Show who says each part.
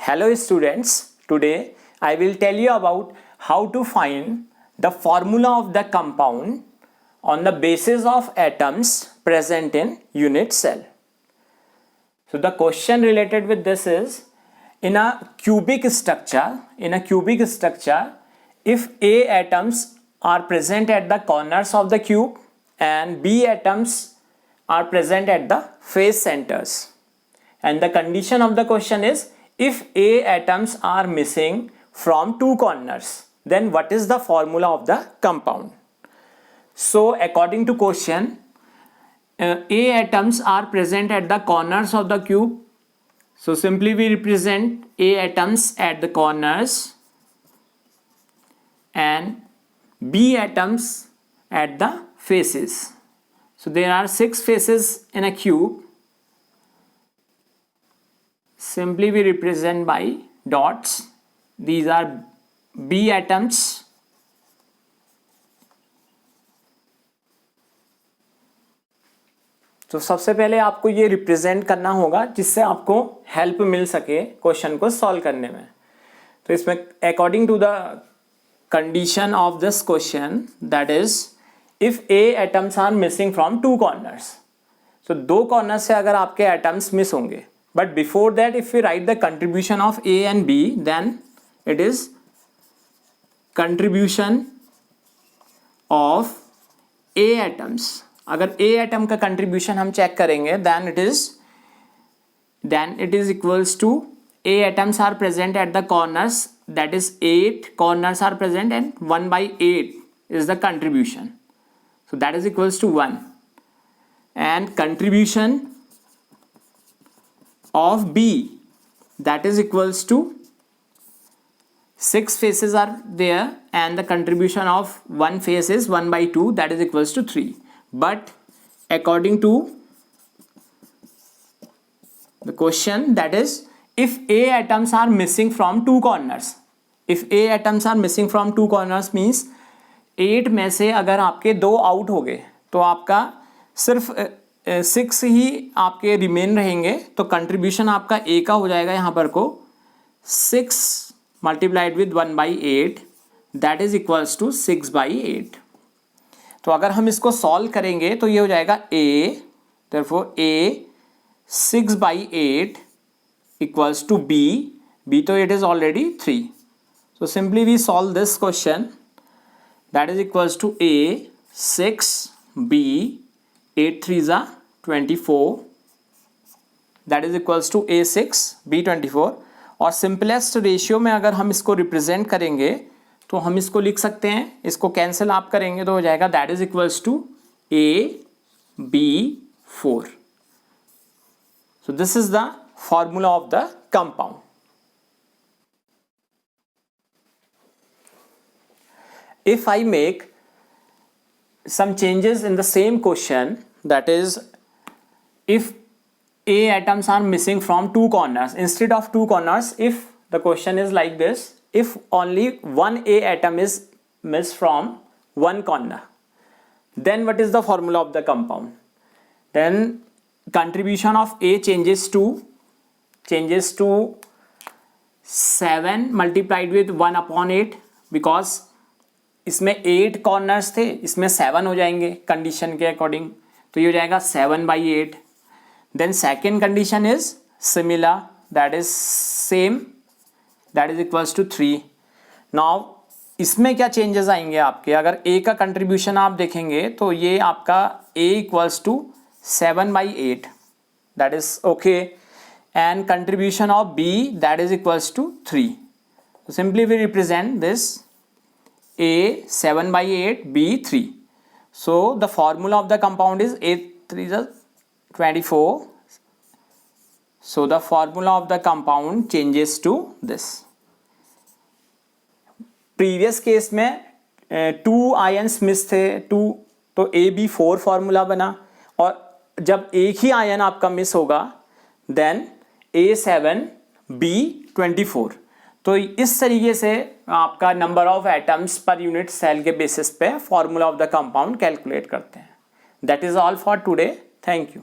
Speaker 1: Hello students, today I will tell you about how to find the formula of the compound on the basis of atoms present in unit cell. So the question related with this is, in a cubic structure, if A atoms are present at the corners of the cube and B atoms are present at the face centers, and the condition of the question is, if A atoms are missing from two corners, then what is the formula of the compound? So according to question, A atoms are present at the corners of the cube. So simply we represent A atoms at the corners and B atoms at the faces. So there are 6 faces in a cube. Simply we represent by dots. These are B atoms तो सबसे पहले आपको ये represent करना होगा जिससे आपको help मिल सके क्वेश्चन को सॉल्व करने में. तो इसमें according to the condition of this question, that is if A atoms are missing from two corners. तो दो कॉर्नर से अगर आपके एटम्स मिस होंगे, but before that if you write the contribution of A and B, then it is contribution of A atoms. अगर A atom का contribution हम check करेंगे, then it is equals to A atoms are present at the corners, that is 8 corners are present and 1/8 is the contribution. So that is equals to 1. And contribution of B, that is equals to 6 faces are there and the contribution of one face is 1/2, that is equals to 3. But according to the question, that is if A atoms are missing from two corners, if A atoms are missing from two corners means 8 में से अगर आपके 2 out हो गए तो आपका सिर्फ 6 ही आपके रिमेन रहेंगे. तो कंट्रीब्यूशन आपका A का हो जाएगा यहाँ पर को 6 multiplied with 1/8, that is equals to 6/8. तो अगर हम इसको सॉल्व करेंगे तो ये हो जाएगा A, therefore A 6/8 equals to B तो it is already 3. So simply we solve this question, that is equals to A 6, B 8 3s are 24, that is equals to A 6, B 24. और सिंपलेस्ट रेशियो में अगर हम इसको represent करेंगे तो हम इसको लिख सकते हैं, इसको कैंसिल आप करेंगे तो हो जाएगा that is equals to A B 4. So this is the formula of the compound. If I make some changes in the same question, that is if A atoms are missing from two corners, instead of two corners, if the question is like this, if only one A atom is missed from one corner, then what is the formula of the compound? Then contribution of A changes to 7 multiplied with 1/8, because इसमें 8 corners थे, इसमें 7 हो जाएंगे condition के according, तो ये हो जाएगा 7/8. Then second condition is similar, that is same, that is equals to 3. Now इसमें क्या चेंजेस आएंगे आपके, अगर A का कंट्रीब्यूशन आप देखेंगे तो ये आपका A equals to 7/8, that is okay, and contribution of B that is equals to 3. Simply we represent this A 7/8, B 3. So the formula of the compound is 8 3s are 24. So the formula of the compound changes to this. Previous case में 2 ions miss थे, 2, तो AB4 formula बना, और जब एक ही ion आपका miss होगा देन A7 B24. तो इस तरीके से आपका number of atoms per unit cell के बेसिस पे formula of the compound calculate करते हैं. That is all for today. Thank you.